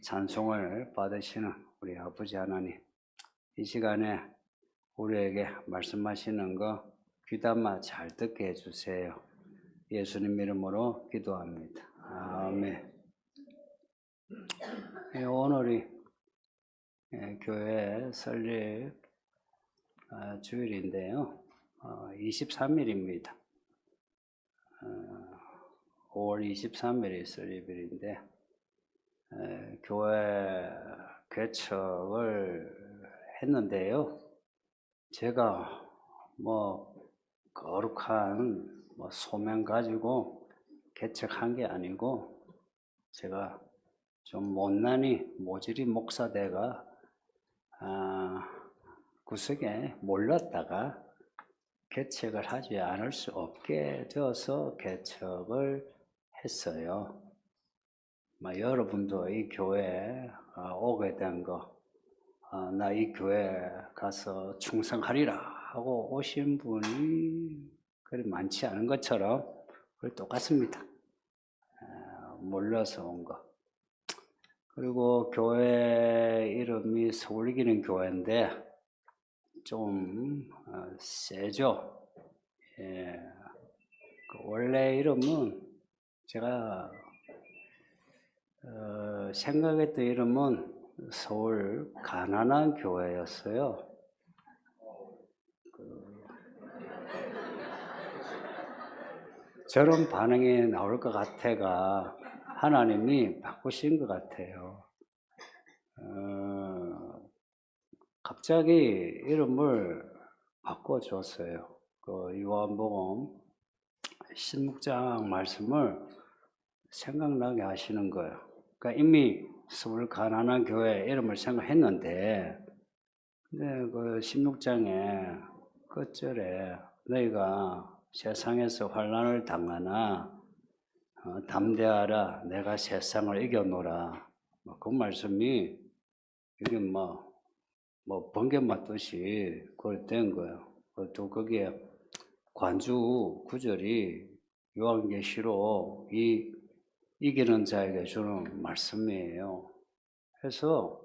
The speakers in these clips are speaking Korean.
찬송을 받으시는 우리 아버지 하나님, 이 시간에 우리에게 말씀하시는 거 귀담아 잘 듣게 해주세요. 예수님 이름으로 기도합니다. 아멘. 오늘이 교회 설립 주일인데요. 23일입니다. 5월 23일이 설립일인데 교회 개척을 했는데요. 제가 거룩한 소명 가지고 개척한 게 아니고 제가 좀 못난이 모질이 목사대가 구석에 몰랐다가 개척을 하지 않을 수 없게 되어서 개척을 했어요. 여러분도 이 교회에 오게 된 거, 나 이 교회 가서 충성하리라 하고 오신 분이 그리 많지 않은 것처럼 똑같습니다. 몰라서 온 거. 그리고 교회 이름이 서울 이기는 교회인데 좀 세죠. 원래 이름은 제가 생각했던 이름은 서울 가난한 교회였어요. 저런 반응이 나올 것 같아가 하나님이 바꾸신 것 같아요. 갑자기 이름을 바꿔줬어요. 요한복음 16장 말씀을 생각나게 하시는 거예요. 그러니까 이미 서울 가난한 교회 이름을 생각했는데, 근데 16장에 끝절에 너희가 세상에서 환난을 당하나 담대하라, 내가 세상을 이겨노라. 그 말씀이 이게 번개 맞듯이 그걸 된 거예요. 또 거기에 관주 구절이 요한계시록 이기는 자에게 주는 말씀이에요. 그래서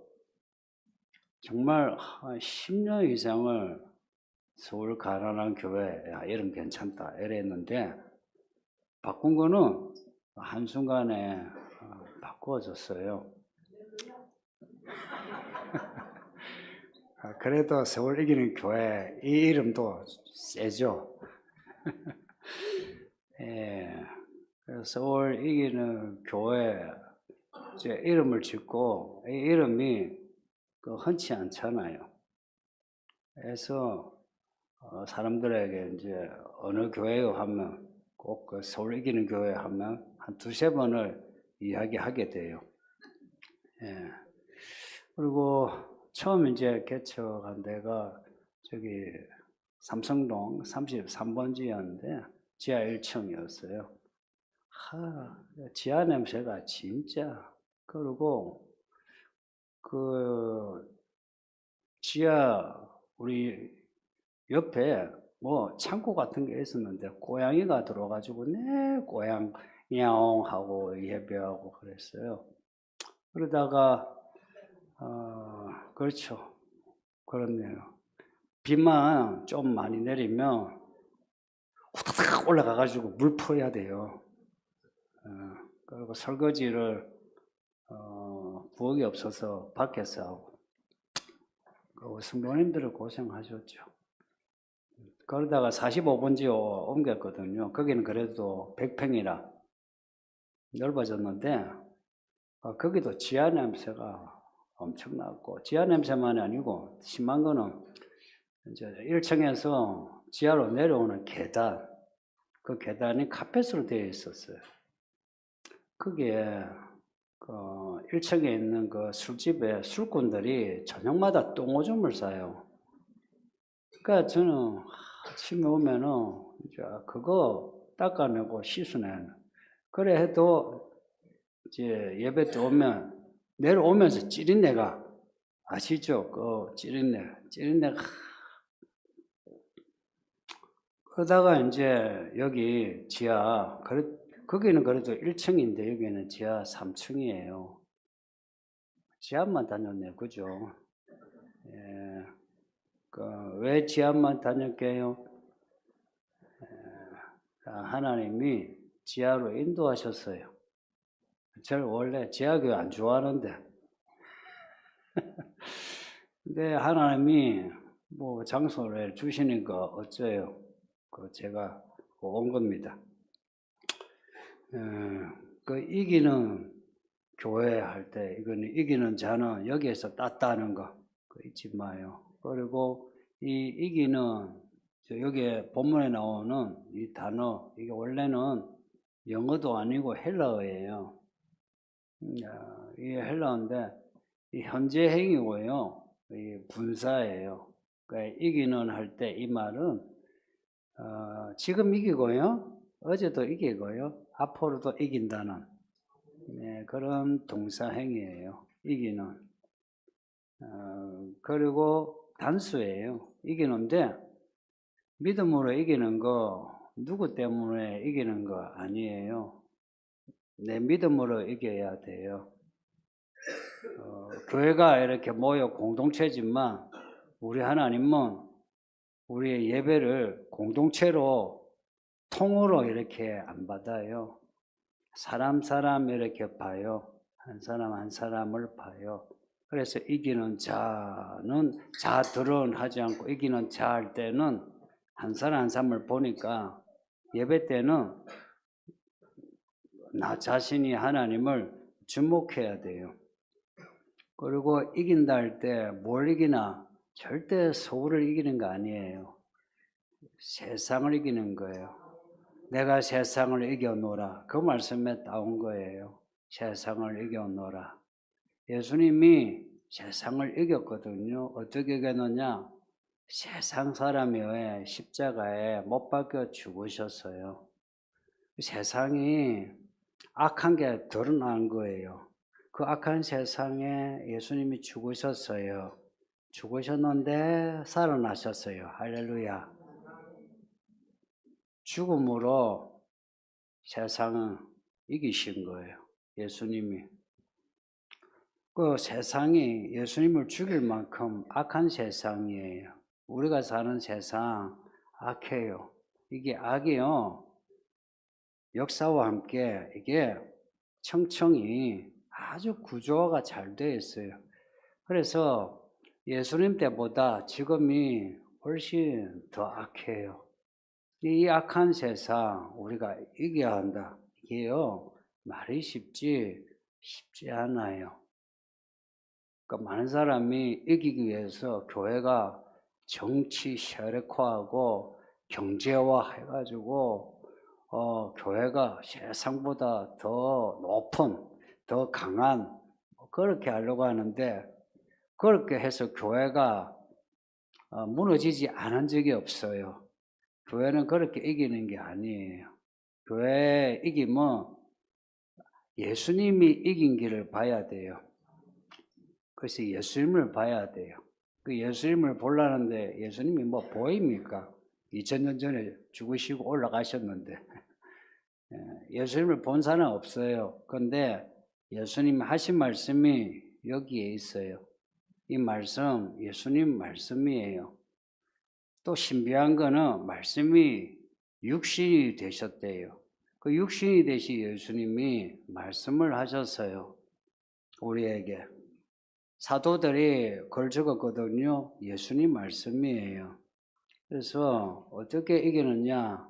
정말 한 10년 이상을 서울 가난한 교회, 이름 괜찮다 이랬는데 바꾼 거는 한순간에 바꿔졌어요. 그래도 서울 이기는 교회 이 이름도 세죠. 서울 이기는 교회 이름을 짓고 이 이름이 흔치 않잖아요. 그래서 사람들에게 이제 어느 교회요 하면 꼭 서울 이기는 교회 하면 한 두세 번을 이야기하게 돼요. 그리고 처음 이제 개척한 데가 저기 삼성동 33번지였는데 지하 1층이었어요. 지하 냄새가 진짜. 그리고 지하 우리 옆에 창고 같은 게 있었는데 고양이가 들어가지고 고양 야옹 하고 예배하고 그랬어요. 그러다가 그렇죠. 그렇네요. 비만 좀 많이 내리면 후다닥 올라가가지고 물 퍼야 돼요. 그리고 설거지를 부엌이 없어서 밖에서 하고 성도님들은 고생하셨죠. 그러다가 45번지로 옮겼거든요. 거기는 그래도 100평이라 넓어졌는데 거기도 지하 냄새가 엄청났고, 지하 냄새만이 아니고 심한 거는 이제 1층에서 지하로 내려오는 계단, 그 계단이 카펫으로 되어 있었어요. 거기에 1층에 있는 그 술집에 술꾼들이 저녁마다 똥오줌을 싸요. 그러니까 저는 아침에 오면은 이제 그거 닦아내고 씻어내는. 그래 해도 이제 예배 때 오면 내려오면서 찌린내가 아시죠? 그 찌린내가. 그러다가 이제 여기 지하, 거기는 그래도 1층인데 여기는 지하 3층이에요. 지하만 다녔네요. 그죠? 예, 왜 지하만 다녔게요? 하나님이 지하로 인도하셨어요. 저를 원래 지하교회 안 좋아하는데, 근데 하나님이 뭐 장소를 주시니까 어째요? 제가 온 겁니다. 이기는 교회 할 때, 이거는 이기는 자는 여기에서 땄다는 거, 잊지 마요. 그리고 이 이기는, 여기에 본문에 나오는 이 단어, 이게 원래는 영어도 아니고 헬라어예요. 이게 헬라어인데, 이 현재 행이고요. 이 분사예요. 그러니까 이기는 할 때 이 말은, 지금 이기고요. 어제도 이기고요. 앞으로도 이긴다는, 그런 동사행위예요. 이기는. 그리고 단수예요. 이기는데 믿음으로 이기는 거 누구 때문에 이기는 거 아니에요. 내 믿음으로 이겨야 돼요. 교회가 이렇게 모여 공동체지만 우리 하나님은 우리의 예배를 공동체로 통으로 이렇게 안 받아요. 사람 이렇게 봐요. 한 사람 한 사람을 봐요. 그래서 이기는 자들은 하지 않고 이기는 자 할 때는 한 사람 한 사람을 보니까 예배 때는 나 자신이 하나님을 주목해야 돼요. 그리고 이긴다 할 때 뭘 이기나? 절대 서울을 이기는 거 아니에요. 세상을 이기는 거예요. 내가 세상을 이겨노라. 그 말씀에 따온 거예요. 세상을 이겨노라. 예수님이 세상을 이겼거든요. 어떻게 이겼느냐? 세상 사람이 왜 십자가에 못 박혀 죽으셨어요. 세상이 악한 게 드러난 거예요. 그 악한 세상에 예수님이 죽으셨어요. 죽으셨는데 살아나셨어요. 할렐루야. 죽음으로 세상을 이기신 거예요. 예수님이. 그 세상이 예수님을 죽일 만큼 악한 세상이에요. 우리가 사는 세상 악해요. 이게 악이요. 역사와 함께 이게 청청이 아주 구조화가 잘 되어 있어요. 그래서 예수님 때보다 지금이 훨씬 더 악해요. 이 악한 세상 우리가 이겨야 한다. 이게요. 말이 쉽지 않아요. 그러니까 많은 사람이 이기기 위해서 교회가 정치 혈액화하고 경제화 해가지고 교회가 세상보다 더 높은, 더 강한 그렇게 하려고 하는데 그렇게 해서 교회가 무너지지 않은 적이 없어요. 교회는 그렇게 이기는 게 아니에요. 교회 이기면 예수님이 이긴 길을 봐야 돼요. 그래서 예수님을 봐야 돼요. 그 예수님을 보려는데 예수님이 뭐 보입니까? 2000년 전에 죽으시고 올라가셨는데 예수님을 본 사람 없어요. 그런데 예수님 하신 말씀이 여기에 있어요. 이 말씀 예수님 말씀이에요. 또 신비한 거는 말씀이 육신이 되셨대요. 그 육신이 되신 예수님이 말씀을 하셨어요. 우리에게. 사도들이 글 적었거든요. 예수님 말씀이에요. 그래서 어떻게 이기느냐?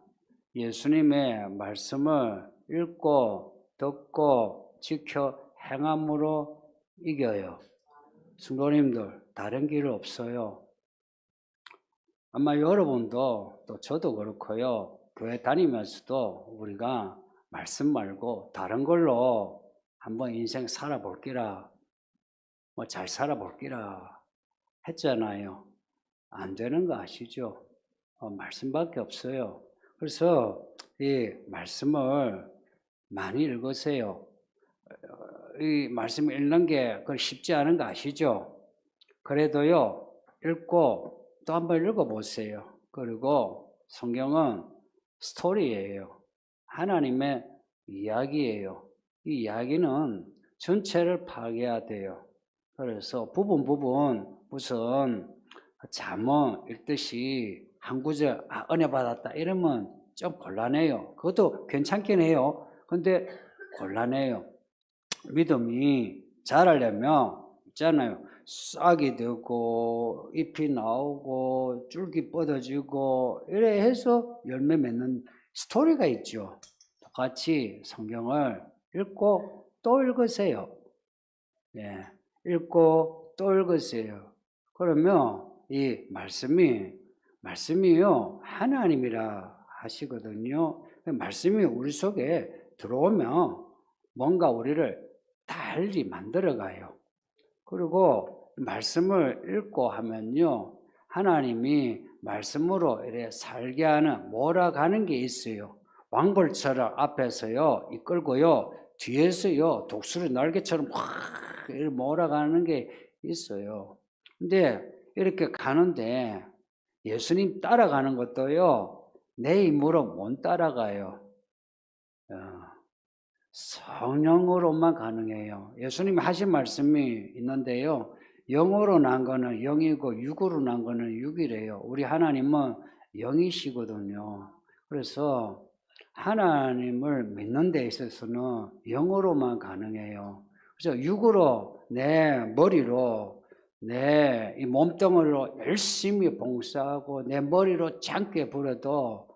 예수님의 말씀을 읽고 듣고 지켜 행함으로 이겨요. 성도님들 다른 길 없어요. 아마 여러분도 또 저도 그렇고요. 교회 다니면서도 우리가 말씀 말고 다른 걸로 한번 인생 살아볼기라. 뭐 잘 살아볼기라 했잖아요. 안 되는 거 아시죠? 말씀밖에 없어요. 그래서 이 말씀을 많이 읽으세요. 이 말씀 읽는 게 쉽지 않은 거 아시죠? 그래도요, 읽고 또 한번 읽어보세요. 그리고 성경은 스토리예요. 하나님의 이야기예요. 이 이야기는 전체를 파악해야 돼요. 그래서 부분 무슨 잠언 읽듯이 한 구절 은혜 받았다 이러면 좀 곤란해요. 그것도 괜찮긴 해요. 근데 곤란해요. 믿음이 자라려면 있잖아요. 싹이 되고 잎이 나오고 줄기 뻗어지고 이래 해서 열매 맺는 스토리가 있죠. 똑같이 성경을 읽고 또 읽으세요. 예, 읽고 또 읽으세요. 그러면 이 말씀이요 하나님이라 하시거든요. 말씀이 우리 속에 들어오면 뭔가 우리를 달리 만들어가요. 그리고 말씀을 읽고 하면요 하나님이 말씀으로 이렇게 살게 하는 몰아가는 게 있어요. 왕벌처럼 앞에서요 이끌고요 뒤에서요 독수리 날개처럼 확 이렇게 몰아가는 게 있어요. 근데 이렇게 가는데 예수님 따라가는 것도요 내 힘으로 못 따라가요. 성령으로만 가능해요. 예수님이 하신 말씀이 있는데요. 영으로 난 거는 영이고 육으로 난 거는 육이래요. 우리 하나님은 영이시거든요. 그래서 하나님을 믿는 데 있어서는 영으로만 가능해요. 그래서 육으로 내 머리로 내 이 몸뚱어리로 열심히 봉사하고 내 머리로 장께 부려도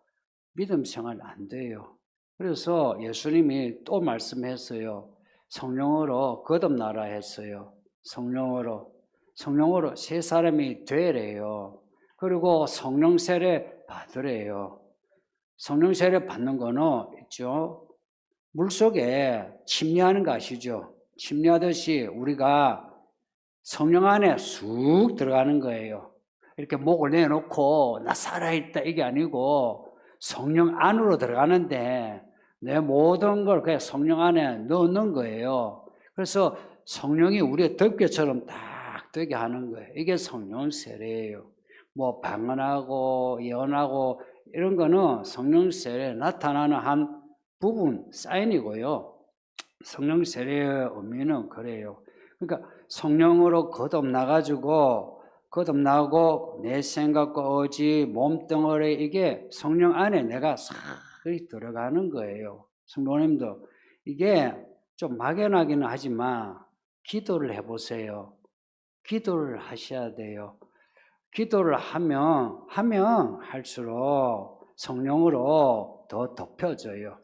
믿음 생활 안 돼요. 그래서 예수님이 또 말씀했어요. 성령으로 거듭나라 했어요. 성령으로 새 사람이 되래요. 그리고 성령 세례 받으래요. 성령 세례 받는 거는 있죠. 물속에 침례하는 거 아시죠? 침례하듯이 우리가 성령 안에 쑥 들어가는 거예요. 이렇게 목을 내놓고 나 살아있다 이게 아니고 성령 안으로 들어가는데 내 모든 걸 그냥 성령 안에 넣는 거예요. 그래서 성령이 우리의 덮개처럼 딱 되게 하는 거예요. 이게 성령 세례예요. 뭐 방언하고 예언하고 이런 거는 성령 세례에 나타나는 한 부분 사인이고요. 성령 세례의 의미는 그래요. 그러니까 성령으로 거듭나고 내 생각과 의지, 몸뚱어리 이게 성령 안에 내가 싹 들어가는 거예요. 성도님도 이게 좀 막연하기는 하지만 기도를 해보세요. 기도를 하셔야 돼요. 기도를 하면 할수록 성령으로 더 덮여져요.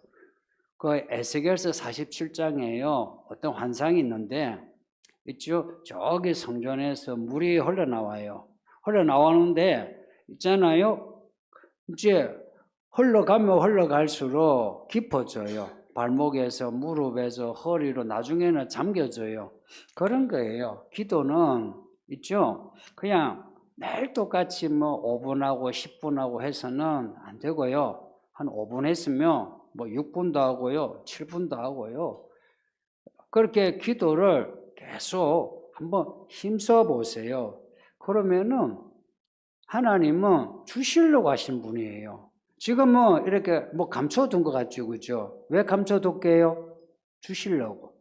그 에스겔서 47장에요. 어떤 환상이 있는데 있죠? 저기 성전에서 물이 흘러나와요. 흘러나오는데 있잖아요. 이제 흘러가면 흘러갈수록 깊어져요. 발목에서 무릎에서 허리로 나중에는 잠겨져요. 그런 거예요. 기도는 있죠. 그냥 매일 똑같이 뭐 5분하고 10분하고 해서는 안 되고요. 한 5분 했으면 뭐 6분도 하고요. 7분도 하고요. 그렇게 기도를 계속 한번 힘써 보세요. 그러면은 하나님은 주시려고 하신 분이에요. 지금은 이렇게 뭐 감춰둔 것 같죠, 그죠? 왜 감춰둘게요? 주시려고.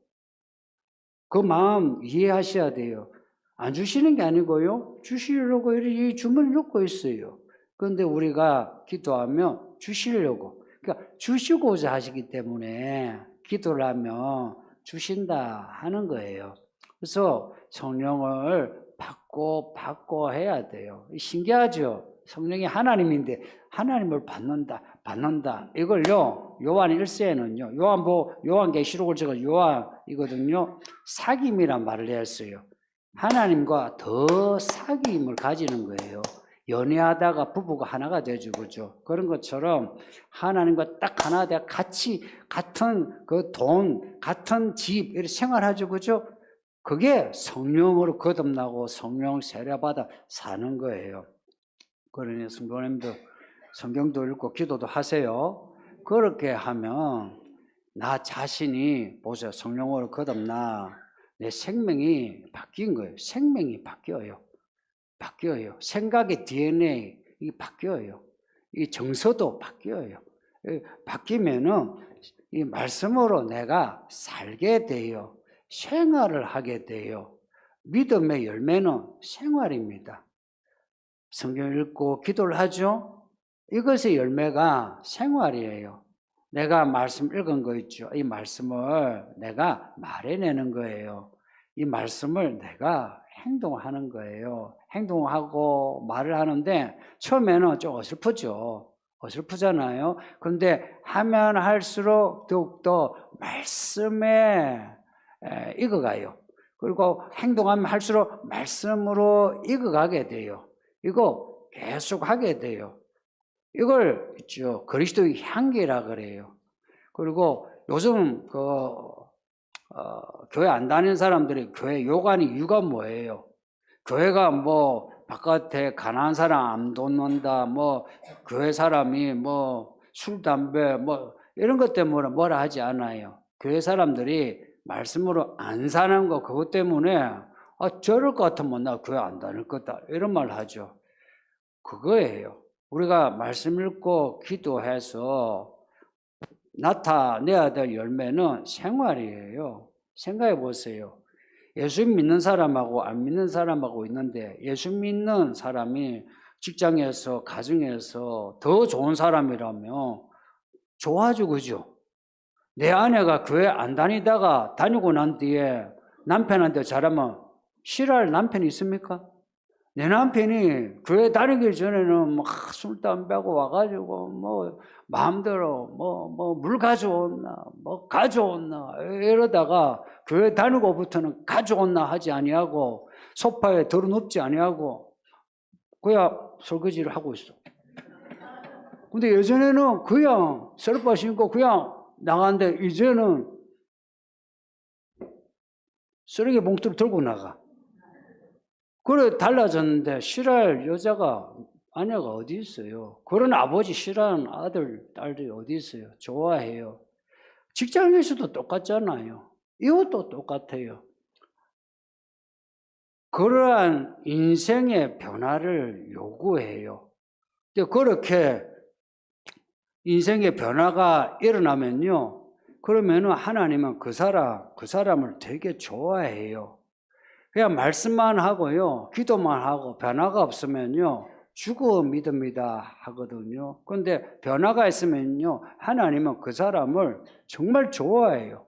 그 마음 이해하셔야 돼요. 안 주시는 게 아니고요. 주시려고 이렇게 주문을 놓고 있어요. 그런데 우리가 기도하면 주시려고. 그러니까 주시고자 하시기 때문에 기도를 하면 주신다 하는 거예요. 그래서 성령을 받고 해야 돼요. 신기하죠? 성령이 하나님인데 하나님을 받는다. 이걸요, 요한 1세에는요, 요한계시록을 제가 요한이거든요, 사귐이란 말을 했어요. 하나님과 더 사귐을 가지는 거예요. 연애하다가 부부가 하나가 되죠, 그죠? 그런 것처럼 하나님과 딱 하나 돼 같이 같은 그 돈, 같은 집 이렇게 생활하죠, 그죠? 그게 성령으로 거듭나고 성령 세례받아 사는 거예요. 그러니 성도님들 성경도 읽고 기도도 하세요. 그렇게 하면 나 자신이 보세요. 성령으로 거듭나 내 생명이 바뀐 거예요. 생명이 바뀌어요. 생각의 DNA 이 바뀌어요. 이 정서도 바뀌어요. 바뀌면은 이 말씀으로 내가 살게 돼요. 생활을 하게 돼요. 믿음의 열매는 생활입니다. 성경 읽고 기도를 하죠. 이것의 열매가 생활이에요. 내가 말씀 읽은 거 있죠. 이 말씀을 내가 말해내는 거예요. 이 말씀을 내가 행동하는 거예요. 행동하고 말을 하는데 처음에는 좀 어설프죠. 어설프잖아요. 그런데 하면 할수록 더욱더 말씀에 익어가요. 그리고 행동하면 할수록 말씀으로 익어가게 돼요. 이거 계속 하게 돼요. 이걸 있죠. 그리스도의 향기라 그래요. 그리고 요즘 교회 안 다니는 사람들이 교회 요구하는 이유가 뭐예요? 교회가 뭐 바깥에 가난한 사람 안 돕는다, 뭐 교회 사람이 뭐 술, 담배 뭐 이런 것 때문에 뭐라 하지 않아요. 교회 사람들이 말씀으로 안 사는 거 그것 때문에 저럴 것 같으면 나 교회 안 다닐 거다 이런 말 하죠. 그거예요. 우리가 말씀 읽고 기도해서 나타내야 될 열매는 생활이에요. 생각해 보세요. 예수 믿는 사람하고 안 믿는 사람하고 있는데 예수 믿는 사람이 직장에서 가정에서 더 좋은 사람이라면 좋아하죠, 그죠? 내 아내가 교회 안 다니다가 다니고 난 뒤에 남편한테 잘하면 싫어할 남편이 있습니까? 내 남편이 교회 다니기 전에는 막 술, 담배하고 와가지고 뭐 마음대로 뭐 물 가져온나 뭐 가져온나 이러다가 교회 다니고부터는 가져온나 하지 아니하고 소파에 들어눕지 아니하고 그냥 설거지를 하고 있어. 근데 예전에는 그냥 슬퍼 신고 그냥 나가는데 이제는 쓰레기 봉투를 들고 나가. 그래 달라졌는데 싫어할 여자가 아내가 어디 있어요? 그런 아버지 싫어하는 아들, 딸들이 어디 있어요? 좋아해요. 직장에서도 똑같잖아요. 이것도 똑같아요. 그러한 인생의 변화를 요구해요. 근데 그렇게 인생의 변화가 일어나면요. 그러면은 하나님은 그 사람을 되게 좋아해요. 그냥 말씀만 하고요. 기도만 하고 변화가 없으면요. 죽어 믿습니다 하거든요. 그런데 변화가 있으면요. 하나님은 그 사람을 정말 좋아해요.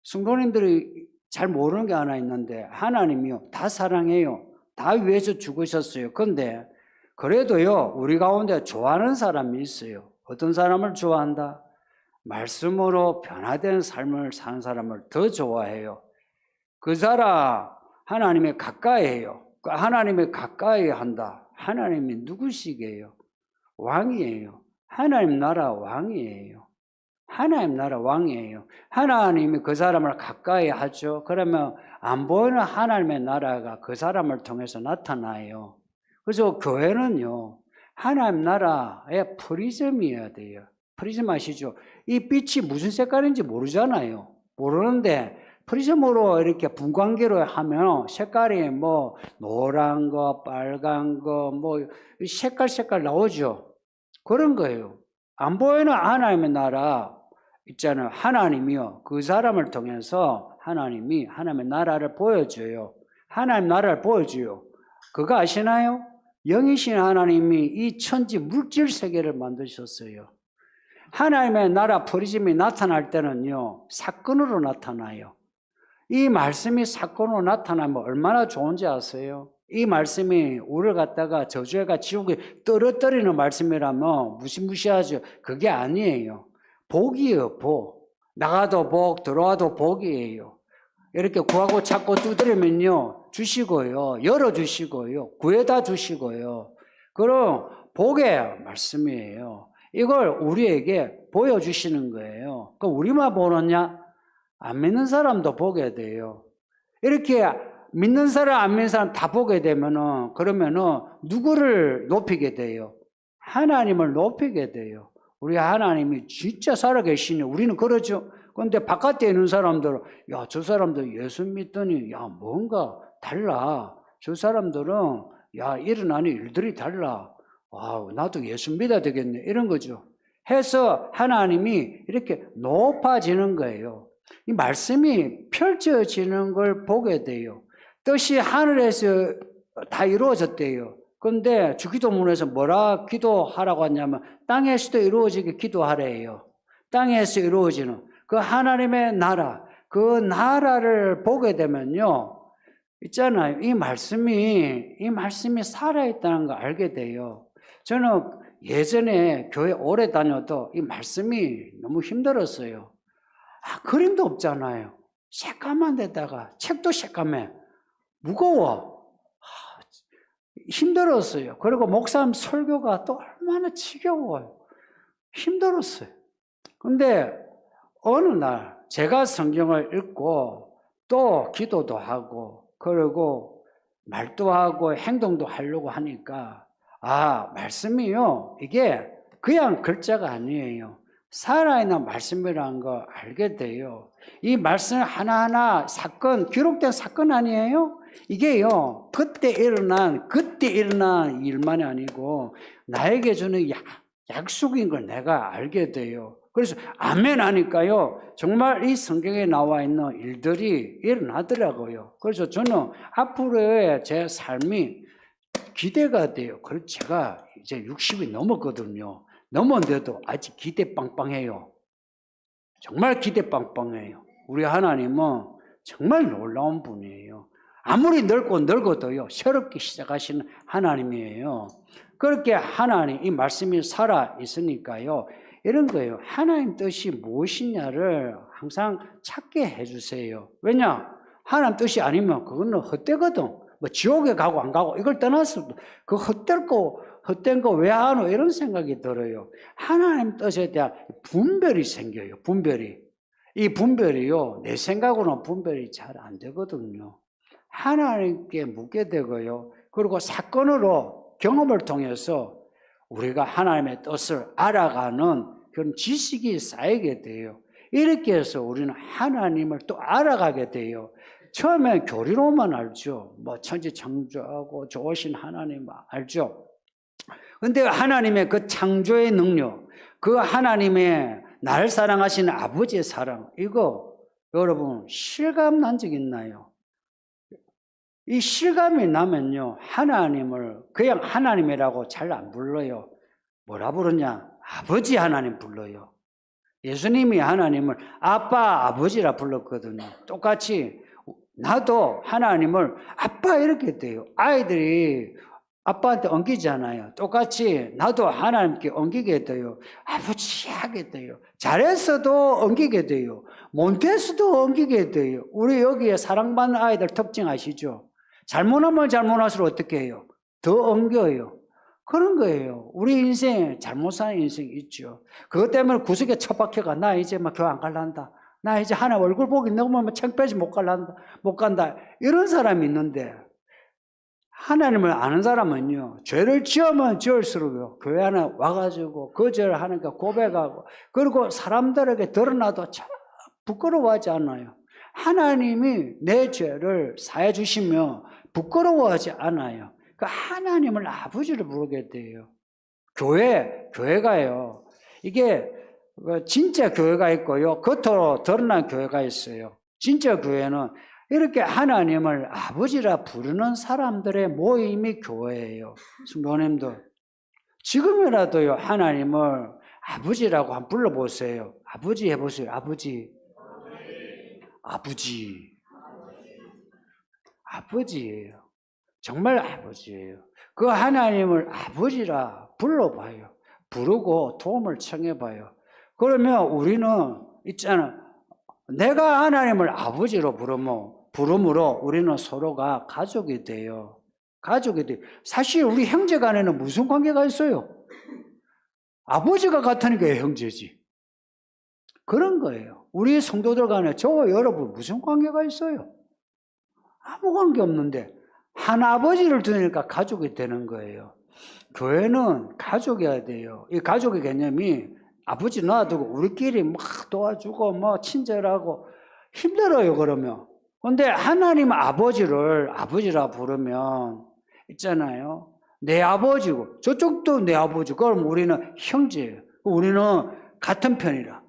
성도님들이 잘 모르는 게 하나 있는데 하나님이요. 다 사랑해요. 다 위해서 죽으셨어요. 그런데 그래도요. 우리 가운데 좋아하는 사람이 있어요. 어떤 사람을 좋아한다? 말씀으로 변화된 삶을 사는 사람을 더 좋아해요. 그 사람 하나님에 가까이 해요. 하나님에 가까이 한다. 하나님이 누구시게요? 왕이에요. 하나님 나라 왕이에요. 하나님 나라 왕이에요. 하나님이 그 사람을 가까이 하죠. 그러면 안 보이는 하나님의 나라가 그 사람을 통해서 나타나요. 그래서 교회는요. 하나님 나라의 프리즘이어야 돼요. 프리즘 아시죠? 이 빛이 무슨 색깔인지 모르잖아요. 모르는데 프리즘으로 이렇게 분광기로 하면 색깔이 뭐 노란 거, 빨간 거, 뭐 색깔 나오죠. 그런 거예요. 안 보이는 하나님의 나라 있잖아요. 하나님이요. 그 사람을 통해서 하나님이 하나님의 나라를 보여줘요. 하나님 나라를 보여줘요. 그거 아시나요? 영이신 하나님이 이 천지 물질 세계를 만드셨어요. 하나님의 나라 프리즘이 나타날 때는요. 사건으로 나타나요. 이 말씀이 사건으로 나타나면 얼마나 좋은지 아세요? 이 말씀이 우리를 갖다가 저주해가 지옥에 떨어뜨리는 말씀이라면 무시무시하죠. 그게 아니에요. 복이에요, 복. 나가도 복, 들어와도 복이에요. 이렇게 구하고 찾고 두드리면요. 주시고요. 열어주시고요. 구해다 주시고요. 그럼 복의 말씀이에요. 이걸 우리에게 보여주시는 거예요. 그럼 우리만 보느냐? 안 믿는 사람도 보게 돼요. 이렇게 믿는 사람, 안 믿는 사람 다 보게 되면은, 그러면은 누구를 높이게 돼요? 하나님을 높이게 돼요. 우리 하나님이 진짜 살아계시니 우리는 그러죠. 그런데 바깥에 있는 사람들은, 야, 저 사람들 예수 믿더니, 야, 뭔가 달라. 저 사람들은, 야, 일어나는 일들이 달라. 와, 나도 예수 믿어야 되겠네. 이런 거죠. 해서 하나님이 이렇게 높아지는 거예요. 이 말씀이 펼쳐지는 걸 보게 돼요. 뜻이 하늘에서 다 이루어졌대요. 그런데 주기도문에서 뭐라 기도하라고 하냐면 땅에서도 이루어지게 기도하래요. 땅에서 이루어지는 그 하나님의 나라, 그 나라를 보게 되면요. 있잖아요. 이 말씀이 살아있다는 걸 알게 돼요. 저는 예전에 교회 오래 다녀도 이 말씀이 너무 힘들었어요. 그림도 없잖아요. 새까만 데다가 책도 새까매. 무거워. 힘들었어요. 그리고 목사님 설교가 또 얼마나 지겨워요. 힘들었어요. 근데 어느 날 제가 성경을 읽고 또 기도도 하고 그리고 말도 하고 행동도 하려고 하니까 말씀이요. 이게 그냥 글자가 아니에요. 살아있는 말씀이라는 거 알게 돼요. 이 말씀 하나하나 사건, 기록된 사건 아니에요? 이게요, 그때 일어난 일만이 아니고 나에게 주는 약속인 걸 내가 알게 돼요. 그래서 아멘 하니까요, 정말 이 성경에 나와 있는 일들이 일어나더라고요. 그래서 저는 앞으로의 제 삶이 기대가 돼요. 그래서 제가 이제 60이 넘었거든요. 넘었는데도 아직 기대 빵빵해요. 정말 기대 빵빵해요. 우리 하나님은 정말 놀라운 분이에요. 아무리 늙어도요, 새롭게 시작하시는 하나님이에요. 그렇게 하나님, 이 말씀이 살아 있으니까요, 이런 거예요. 하나님 뜻이 무엇이냐를 항상 찾게 해주세요. 왜냐? 하나님 뜻이 아니면 그거는 헛되거든. 뭐 지옥에 가고 안 가고 이걸 떠나서 그 헛된 거 왜 하노? 이런 생각이 들어요. 하나님 뜻에 대한 분별이 생겨요. 분별이. 이 분별이요, 내 생각으로는 분별이 잘 안 되거든요. 하나님께 묻게 되고요. 그리고 사건으로 경험을 통해서 우리가 하나님의 뜻을 알아가는 그런 지식이 쌓이게 돼요. 이렇게 해서 우리는 하나님을 또 알아가게 돼요. 처음에 교리로만 알죠. 뭐 천지 창조하고 좋으신 하나님 알죠. 근데 하나님의 그 창조의 능력, 그 하나님의 나를 사랑하시는 아버지의 사랑, 이거 여러분 실감 난 적 있나요? 이 실감이 나면요, 하나님을 그냥 하나님이라고 잘 안 불러요. 뭐라 부르냐? 아버지 하나님 불러요. 예수님이 하나님을 아빠, 아버지라 불렀거든요. 똑같이 나도 하나님을 아빠 이렇게 돼요. 아이들이 아빠한테 엉기잖아요. 똑같이 나도 하나님께 엉기게 돼요. 아버지 하게 돼요. 잘했어도 엉기게 돼요. 못했어도 엉기게 돼요. 우리 여기에 사랑받는 아이들 특징 아시죠? 잘못하면 잘못할수록 어떻게 해요? 더 엉겨요. 그런 거예요. 우리 인생 잘못 사는 인생이 있죠. 그것 때문에 구석에 처박혀가 나 이제 막 교회 안 갈란다. 나 이제 하나 얼굴 보기 너무 창피해서 못 간다. 이런 사람이 있는데 하나님을 아는 사람은요, 죄를 지으면 지을수록요, 교회 안에 와가지고 거절을 하니까 고백하고, 그리고 사람들에게 드러나도 참 부끄러워하지 않아요. 하나님이 내 죄를 사해 주시며 부끄러워하지 않아요. 그 하나님을 아버지를 부르게 돼요. 교회가요, 이게 진짜 교회가 있고요, 겉으로 드러난 교회가 있어요. 진짜 교회는 이렇게 하나님을 아버지라 부르는 사람들의 모임이 교회예요. 성도님들, 지금이라도요, 하나님을 아버지라고 한번 불러보세요. 아버지 해보세요. 아버지예요. 정말 아버지예요. 그 하나님을 아버지라 불러봐요. 부르고 도움을 청해봐요. 그러면 우리는 있잖아, 내가 하나님을 아버지로 부름으로 우리는 서로가 가족이 돼요. 사실 우리 형제 간에는 무슨 관계가 있어요? 아버지가 같으니까 형제지. 그런 거예요. 우리 성도들 간에 저와 여러분 무슨 관계가 있어요? 아무 관계 없는데 한 아버지를 두니까 가족이 되는 거예요. 교회는 가족이어야 돼요. 이 가족의 개념이 아버지 놔두고 우리끼리 막 도와주고 뭐 친절하고 힘들어요. 그러면. 근데 하나님 아버지를 아버지라 부르면 있잖아요, 내 아버지고 저쪽도 내 아버지. 그럼 우리는 형제예요. 우리는 같은 편이라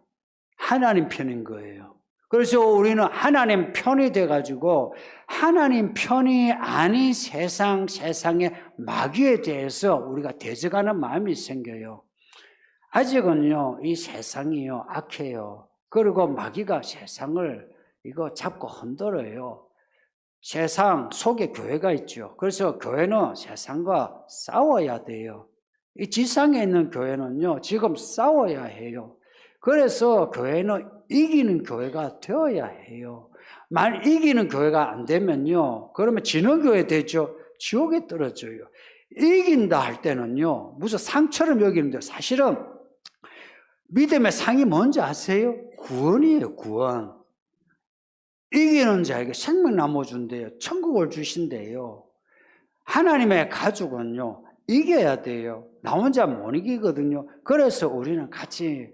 하나님 편인 거예요. 그래서 우리는 하나님 편이 돼가지고 하나님 편이 아닌 세상의 마귀에 대해서 우리가 대적하는 마음이 생겨요. 아직은요, 이 세상이요, 악해요. 그리고 마귀가 세상을 이거 잡고 흔들어요. 세상 속에 교회가 있죠. 그래서 교회는 세상과 싸워야 돼요. 이 지상에 있는 교회는요, 지금 싸워야 해요. 그래서 교회는 이기는 교회가 되어야 해요. 만약 이기는 교회가 안 되면요, 그러면 지는 교회 되죠. 지옥에 떨어져요. 이긴다 할 때는요, 무슨 상처럼 여기는데 사실은 믿음의 상이 뭔지 아세요? 구원이에요, 구원. 이기는 자에게 생명나무 준대요. 천국을 주신대요. 하나님의 가족은요, 이겨야 돼요. 나 혼자 못 이기거든요. 그래서 우리는 같이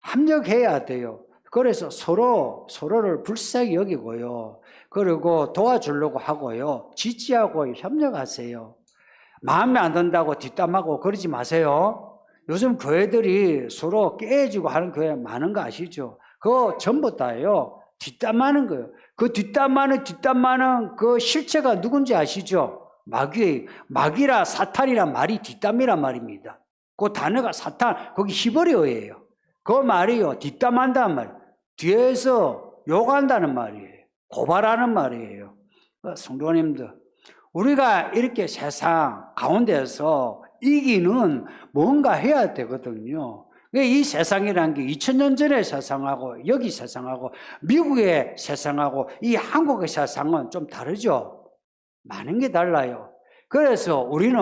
합력해야 돼요. 그래서 서로를 불쌍히 여기고요. 그리고 도와주려고 하고요. 지지하고 협력하세요. 마음에 안 든다고 뒷담하고 그러지 마세요. 요즘 교회들이 서로 깨지고 하는 교회 많은 거 아시죠? 그거 전부 다예요. 뒷담하는 거예요. 그 뒷담하는 그 실체가 누군지 아시죠? 마귀라 사탄이란 말이 뒷담이란 말입니다. 그 단어가 사탄, 거기 히브리어예요. 그 말이요, 뒷담한다는 말이에요. 뒤에서 욕한다는 말이에요. 고발하는 말이에요. 성도님들, 우리가 이렇게 세상 가운데서 이기는 뭔가 해야 되거든요. 이 세상이라는 게 2000년 전의 세상하고 여기 세상하고 미국의 세상하고 이 한국의 세상은 좀 다르죠. 많은 게 달라요. 그래서 우리는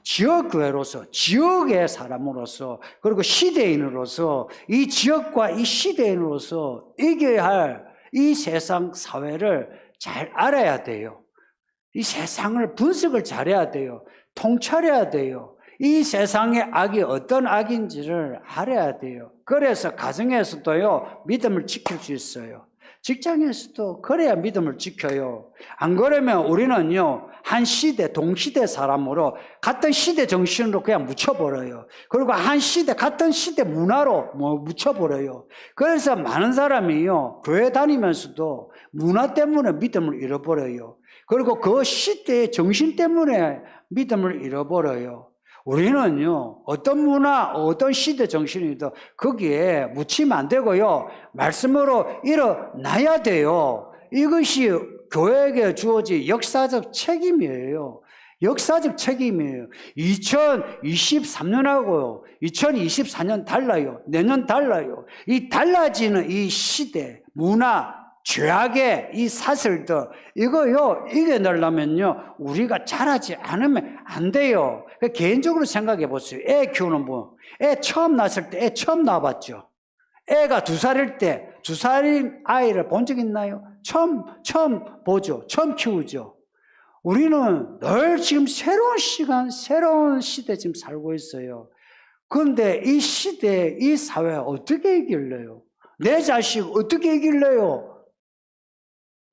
지역교회로서, 지역의 사람으로서, 그리고 시대인으로서, 이 지역과 이 시대인으로서 이겨야 할 이 세상 사회를 잘 알아야 돼요. 이 세상을 분석을 잘해야 돼요. 통찰해야 돼요. 이 세상의 악이 어떤 악인지를 알아야 돼요. 그래서 가정에서도요, 믿음을 지킬 수 있어요. 직장에서도 그래야 믿음을 지켜요. 안 그러면 우리는요, 한 시대, 동시대 사람으로 같은 시대 정신으로 그냥 묻혀버려요. 그리고 한 시대, 같은 시대 문화로 묻혀버려요. 그래서 많은 사람이요, 교회 다니면서도 문화 때문에 믿음을 잃어버려요. 그리고 그 시대의 정신 때문에 믿음을 잃어버려요. 우리는요, 어떤 문화, 어떤 시대 정신이든 거기에 묻히면 안 되고요, 말씀으로 일어나야 돼요. 이것이 교회에게 주어진 역사적 책임이에요. 역사적 책임이에요. 2023년하고요, 2024년 달라요. 내년 달라요. 이 달라지는 이 시대, 문화, 죄악의 이 사슬들, 이거요, 이겨내려면요, 우리가 잘하지 않으면 안 돼요. 개인적으로 생각해 보세요. 애 키우는 분, 애 처음 낳았을 때 애 처음 낳아봤죠? 애가 2살일 때 2살인 아이를 본 적 있나요? 처음 보죠. 처음 키우죠. 우리는 늘 지금 새로운 시간, 새로운 시대 지금 살고 있어요. 그런데 이 시대, 이 사회 어떻게 이길래요? 내 자식 어떻게 이길래요?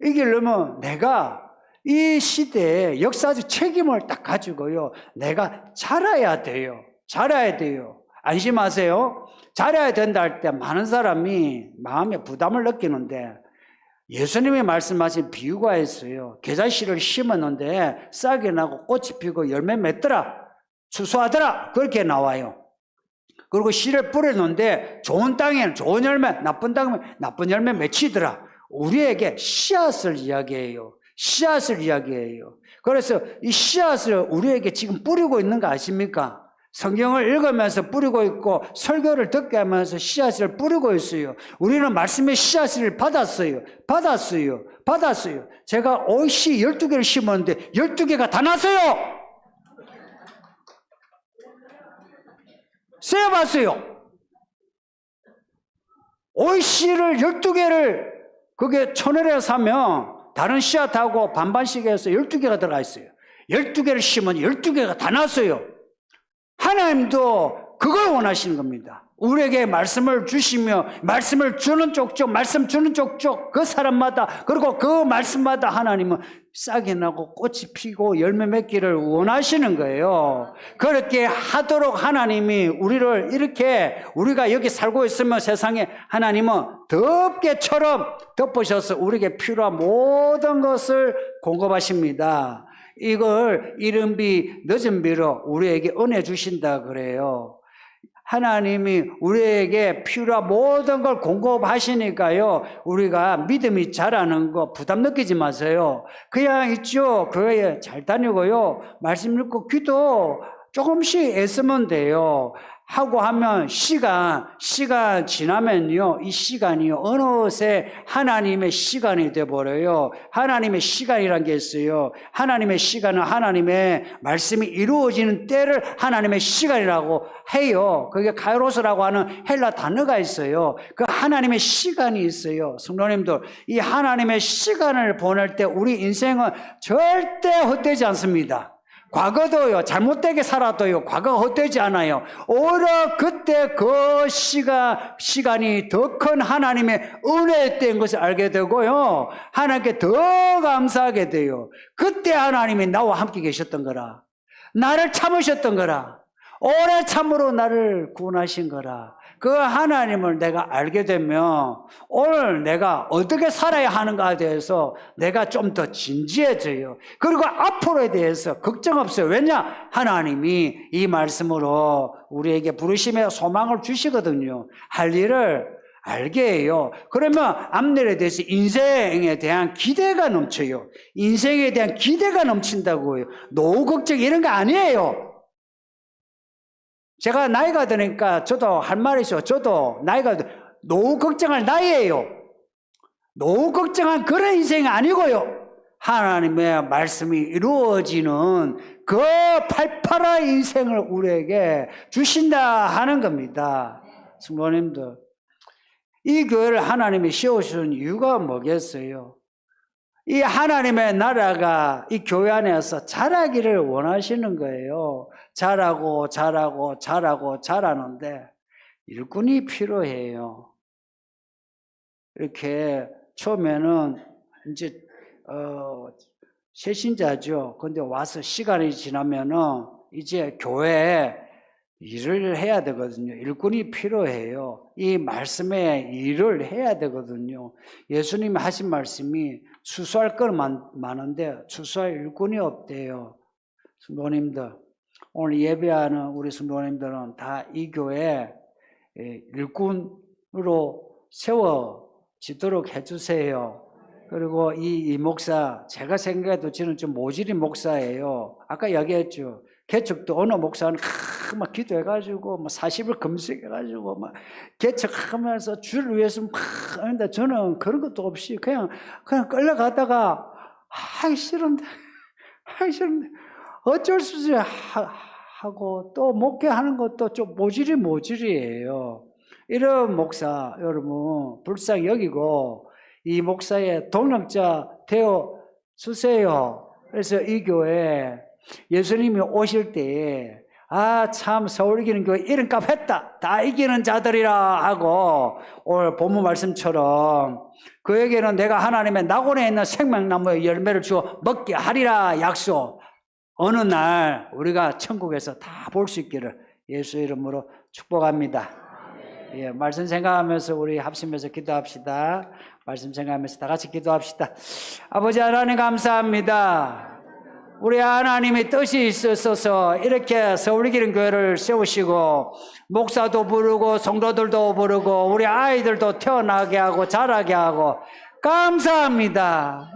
이기려면 내가 이 시대의 역사적 책임을 딱 가지고요, 내가 자라야 돼요. 자라야 돼요. 안심하세요. 자라야 된다 할 때 많은 사람이 마음에 부담을 느끼는데, 예수님이 말씀하신 비유가 있어요. 겨자씨를 심었는데 싹이 나고 꽃이 피고 열매 맺더라, 추수하더라, 그렇게 나와요. 그리고 씨를 뿌렸는데 좋은 땅에는 좋은 열매, 나쁜 땅에 나쁜 열매 맺히더라. 우리에게 씨앗을 이야기해요. 씨앗을 이야기해요. 그래서 이 씨앗을 우리에게 지금 뿌리고 있는 거 아십니까? 성경을 읽으면서 뿌리고 있고 설교를 듣게 하면서 씨앗을 뿌리고 있어요. 우리는 말씀의 씨앗을 받았어요. 제가 오이씨 12개를 심었는데 12개가 다 났어요. 세어봤어요. 오이씨를 12개를 그게 1,000원에 사면 다른 씨앗하고 반반씩 해서 12개가 들어가 있어요. 12개를 심으면 12개가 다 났어요. 하나님도 그걸 원하시는 겁니다. 우리에게 말씀을 주시며 말씀을 주는 족족, 말씀 주는 족족 그 사람마다, 그리고 그 말씀마다 하나님은 싹이 나고 꽃이 피고 열매 맺기를 원하시는 거예요. 그렇게 하도록 하나님이 우리를 이렇게, 우리가 여기 살고 있으면 세상에 하나님은 덮개처럼 덮으셔서 우리에게 필요한 모든 것을 공급하십니다. 이걸 이른 비 늦은 비로 우리에게 은혜 주신다 그래요. 하나님이 우리에게 필요한 모든 걸 공급하시니까요, 우리가 믿음이 자라는 거 부담 느끼지 마세요. 그냥 있죠. 교회 잘 다니고요, 말씀 읽고 기도 조금씩 애쓰면 돼요. 하고 하면 시간 지나면요, 이 시간이 어느새 하나님의 시간이 돼버려요. 하나님의 시간이란 게 있어요. 하나님의 시간은 하나님의 말씀이 이루어지는 때를 하나님의 시간이라고 해요. 그게 카이로스라고 하는 헬라 단어가 있어요. 그 하나님의 시간이 있어요. 성도님들, 이 하나님의 시간을 보낼 때 우리 인생은 절대 헛되지 않습니다. 과거도요, 잘못되게 살아도요, 과거가 헛되지 않아요. 오히려 그때 그 시간이 더 큰 하나님의 은혜된 것을 알게 되고요, 하나님께 더 감사하게 돼요. 그때 하나님이 나와 함께 계셨던 거라, 나를 참으셨던 거라, 오래 참으로 나를 구원하신 거라. 그 하나님을 내가 알게 되면 오늘 내가 어떻게 살아야 하는가에 대해서 내가 좀 더 진지해져요. 그리고 앞으로에 대해서 걱정 없어요. 왜냐? 하나님이 이 말씀으로 우리에게 부르심의 소망을 주시거든요. 할 일을 알게 해요. 그러면 앞날에 대해서 인생에 대한 기대가 넘쳐요. 인생에 대한 기대가 넘친다고요. 노후 걱정 이런 거 아니에요. 제가 나이가 드니까 저도 할 말이 있어요. 저도 나이가 노후 걱정할 나이예요. 노후 걱정한 그런 인생이 아니고요, 하나님의 말씀이 이루어지는 그 팔팔한 인생을 우리에게 주신다 하는 겁니다. 성도님들, 이 교회를 하나님이 세우신 이유가 뭐겠어요? 이 하나님의 나라가 이 교회 안에서 자라기를 원하시는 거예요. 자라고 자라는데 일꾼이 필요해요. 이렇게 처음에는 이제 새신자죠. 근데 와서 시간이 지나면은 이제 교회에 일을 해야 되거든요. 일꾼이 필요해요. 이 말씀에 일을 해야 되거든요. 예수님이 하신 말씀이 추수할 건 많은데 추수할 일꾼이 없대요. 성도님들, 오늘 예배하는 우리 성도님들은 다 이 교회에 일꾼으로 세워지도록 해주세요. 그리고 이 목사, 제가 생각해도 저는 좀 모질인 목사예요. 아까 얘기했죠. 개척도 어느 목사는 막 기도해가지고 막 40을 금식해가지고 막 개척하면서 주를 위해서 막 하는데, 저는 그런 것도 없이 그냥 끌려가다가 하기 싫은데 어쩔 수 없이 하고, 또 목회하는 것도 좀 모질이에요. 이런 목사 여러분 불쌍히 여기고 이 목사의 동력자 되어 주세요. 그래서 이 교회 예수님이 오실 때에 참 서울 이기는 교회 이름값 했다, 다 이기는 자들이라 하고, 오늘 본문 말씀처럼 그에게는 내가 하나님의 낙원에 있는 생명나무의 열매를 주어 먹게 하리라 약속. 어느 날 우리가 천국에서 다 볼 수 있기를 예수 이름으로 축복합니다. 예, 말씀 생각하면서 우리 합심해서 기도합시다. 말씀 생각하면서 다 같이 기도합시다. 아버지 하나님 감사합니다. 우리 하나님의 뜻이 있어서 이렇게 서울기름 교회를 세우시고 목사도 부르고 성도들도 부르고 우리 아이들도 태어나게 하고 자라게 하고 감사합니다.